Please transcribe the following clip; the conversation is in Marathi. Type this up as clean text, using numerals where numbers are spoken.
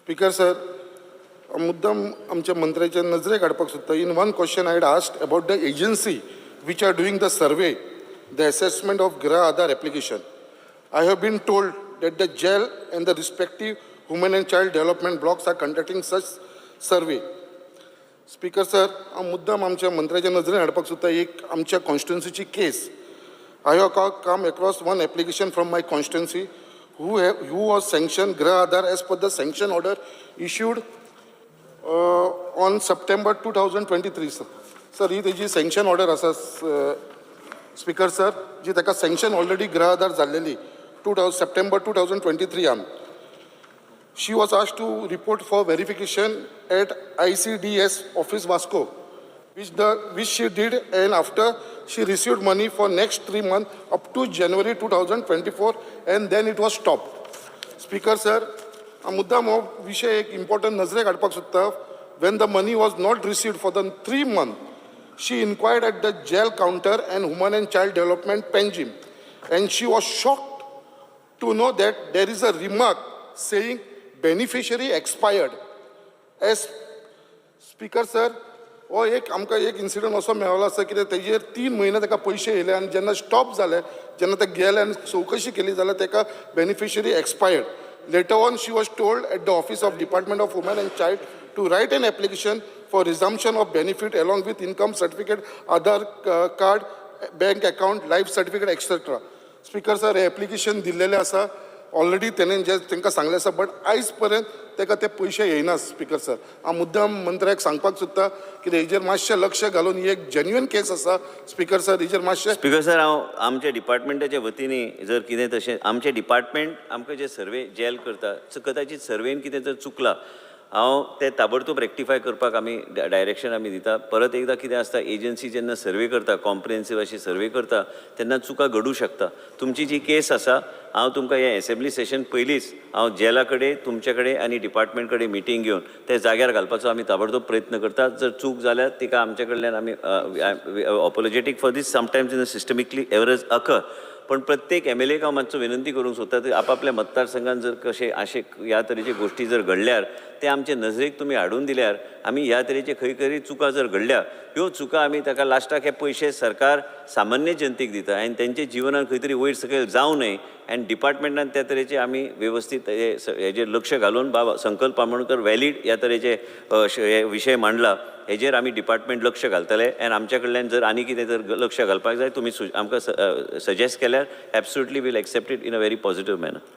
Speaker sir, मुद्दाम आमच्या मंत्र्याच्या नजरेक हाडपाक सोदता. In one question I had asked about the agency which are doing the survey, the assessment of Grah Aadhaar application. I have been told that the jail and the respective women and child development blocks are conducting such survey. Speaker sir, मुद्दाम आमच्या मंत्र्याच्या नजरेन हाडपाक सोदता एक आमच्या कॉन्स्टिट्युन्सीची केस. I have come across one application from my constituency who was sanctioned Grah Aadhaar as per the sanction order issued on September 2023. Sir, ही तेजी sanction order आसा Speaker sir, जी ताका sanction already Grah Aadhaar जाल्लेली September 2023 She was asked to report for verification at ICDS office Vasco, which she did, and after she received money for next 3 months up to January 2024, and then it was stopped. Speaker sir, मुद्दाम हो विषय एक important नजरेक हाडपाक सोदता. When the money was not received for the 3 months, she inquired at the jail counter and Women and Child Development Panjim, and she was shocked to know that there is a remark saying beneficiary expired. As Speaker sir, हो एक आमकां एक इन्सिडंट असो मेळ्ळो आसा की तेजेर 3 म्हयने ताका पयशे येयले आनी जेन्ना स्टॉप जाले, जेन्ना ते गेले आनी चवकशी केली जाल्यार ताका beneficiary expired. Later on, she was told at the office of Department of Women and Child to write an application for resumption of benefit along with income certificate, Aadhaar card, bank account, life certificate, etc. Speaker sir, हे application दिल्लेले आसा. ऑलरेडी तेणें जे तांकां सांगलें आसा, बट आयज पर्यंत ताका ते पयशे येयना. स्पीकर सर, हांव मुद्दाम मंत्र्याक सांगपाक सोदता की हेजेर मातशें लक्ष घालून ही एक जेन्युइन केस आसा. स्पीकर सर, हेजेर मातशें. स्पीकर सर, हांव आमच्या डिपार्टमेंटाच्या वतीनी जर कितें तशें आमचें डिपार्टमेंट आमकां जे सर्वे जेल करता, कदाचित सर्वेन कितें जर चुकलां, हांव ते ताबडतोब रेक्टिफाय करपाक आमी डायरेक्शन आमी दिता. परत एकदां कितें आसता, एजन्सी जेन्ना सर्वे करता, कॉम्प्रिहेन्सीव अशी सर्वे करता, तेन्ना चुका घडूं शकता. तुमची जी केस आसा, हांव तुमकां हे असेंब्ली सेशन पयलींच हांव जेला कडेन, तुमचे कडेन आनी डिपार्टमेंट कडेन मिटींग घेवन ते जाग्यार घालपाचो आमी ताबडतोब प्रयत्न करतात. जर चूक जाल्यार तिका आमचे कडल्यान आमी apologetic for this. Sometimes in systemically errors occur. पण प्रत्येक MLA हांव मातसो विनंती करूंक सोदता, की आपापल्या मतदारसंघात जर कशे अशे ह्या तरेचे गोष्टी जर घडल्यार ते आमचे नजरेक तुमी हाडून दिल्यार आमी ह्या तरेचे खंय खंय चुका जर घडल्या, ह्यो चुका आमी ताका लास्टाक हे पयशे सरकार सामान्य जनतेक दिता आनी तेंचे जिवनान खंय तरी वयर सकयल जावं न्हय. आनी डिपार्टमेंटान त्या तरेचे आमी वेवस्थीत हेजेर लक्ष घालून बाबा संकल्प आमोणकर वॅलीड ह्या तरेचे हे विशय मांडला, हेजेर आमी डिपार्टमेंट लक्ष घालतले. आनी आमच्या कडल्यान जर आनी कितें जर लक्ष घालपाक जाय तुमी आमकां सजेस्ट केल्यार absolutely will accept it in a very positive manner.